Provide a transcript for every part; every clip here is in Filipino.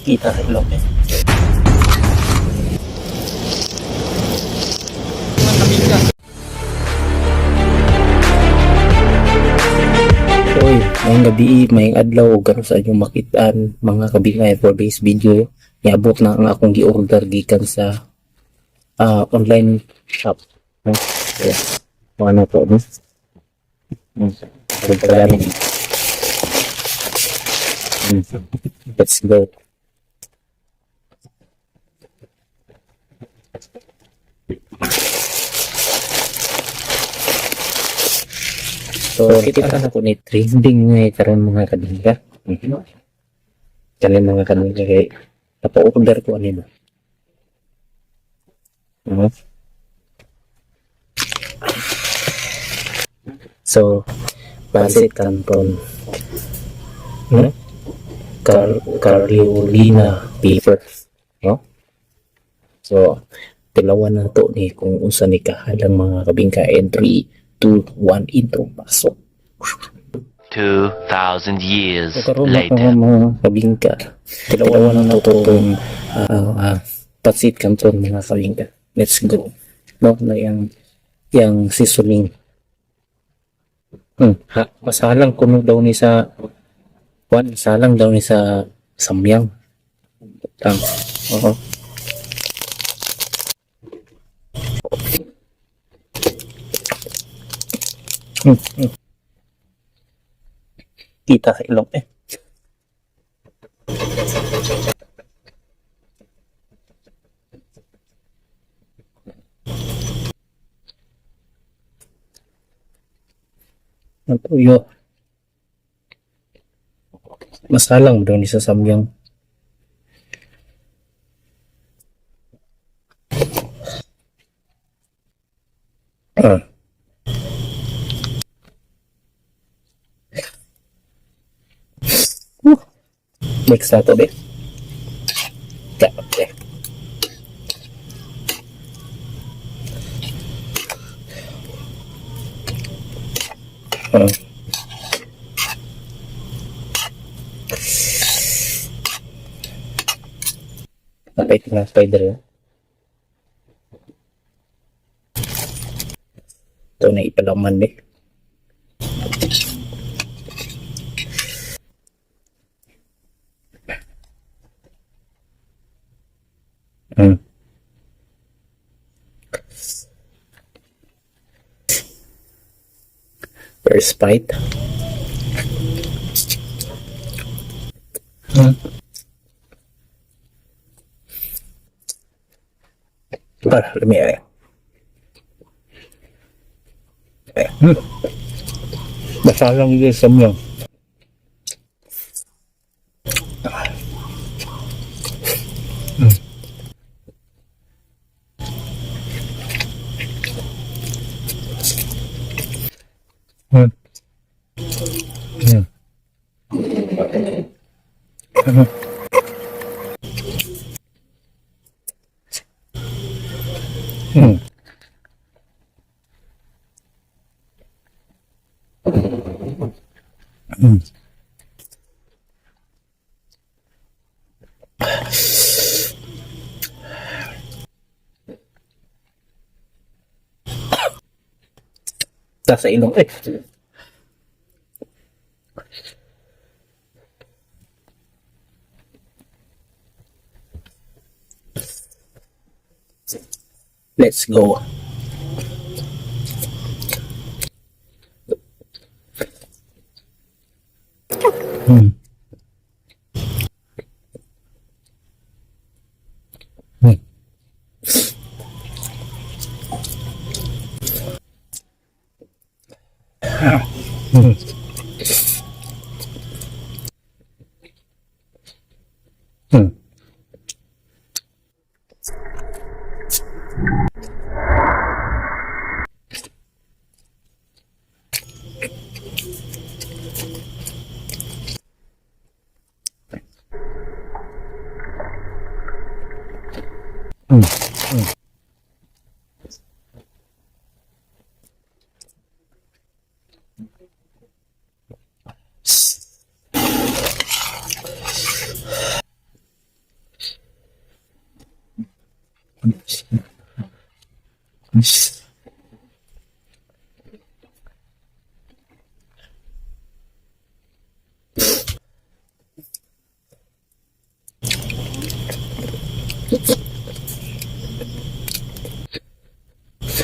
Kita sa ilong eh. Oy, ngayong gabi, ngayong adlaw, gano'n sa inyong makitaan mga kabingay for this video. Iabot na ang akong gi-order gikan sa online shop. Yes. Ano to? Let's go. So, kita na ako ni trending ngayon karon mga kadingga. Kali mga kadingga kay napa-order ko ano. So, pancit canton. Carolina beef. No? So, tilawan na to ni kung unsa ni kahalang mga kabingka. 3, 2, 1, intro, pasok. 2,000 years later. Mga kabingka, tilawan na to itong pancit canton mga kabingka. Let's go. No, na yung seasoning. Masalang kuno daw ni sa salang daw ni sa samyang. Oo. Kita sa ilong eh. Ang tuyo. Masalang daw ni sa samyang. Next Saturday. Okay. Napait na spider yun. Ito na ipalaman eh. First bite. Lumiyari. Masalang yung samyang. Sa ilong eh. Let's go.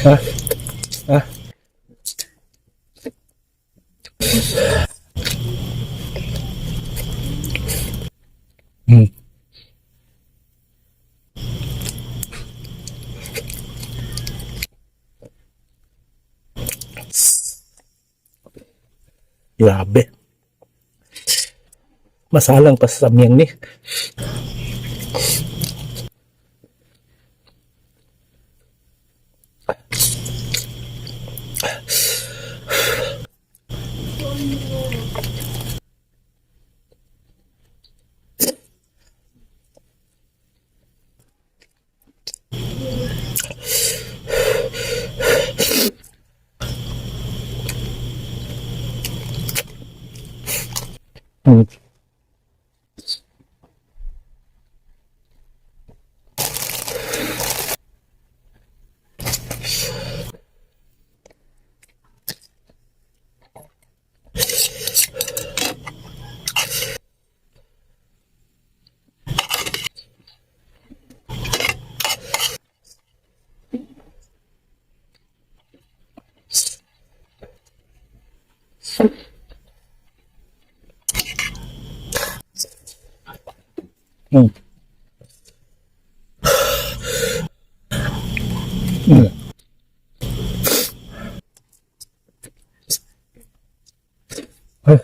Ah, ah. Hmm. Grabe. Masalang pa sa samyang ni. Hmm. Hmm. Hmm.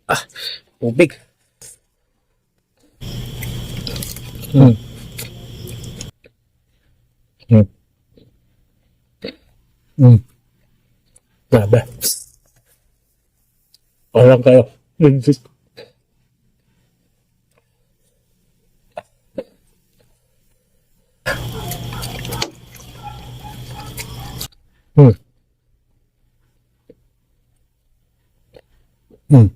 Ah, tubig. Hmm. Hmm. Hmm. Grabe. Walang kayo. Hmm. Hmm. Hmm.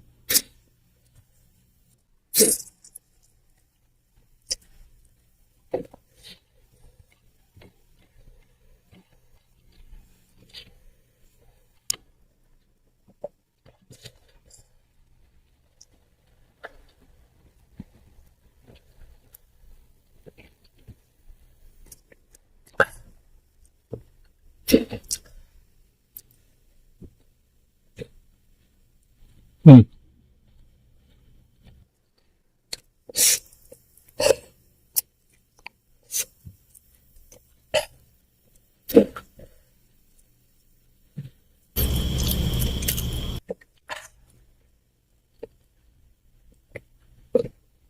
Hmm.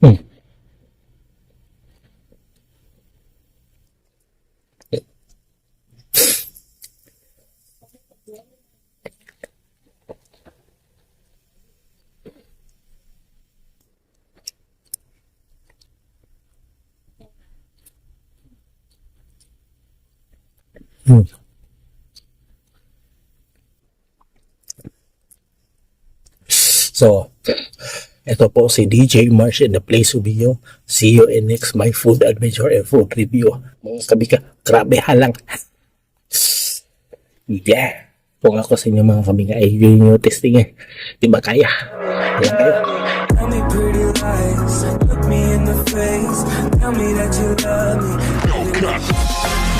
Hmm. Hmm. So, ito po si DJ Marsh in the place of you. See you in next my food adventure and food review. Mga kabika, grabe halang. Yeah. Kung ako sa inyo mga kabika, ay yun yung testing eh. Di ba kaya? Kaya kayo. Tell me pretty lies, look me in the face, tell me that you love me.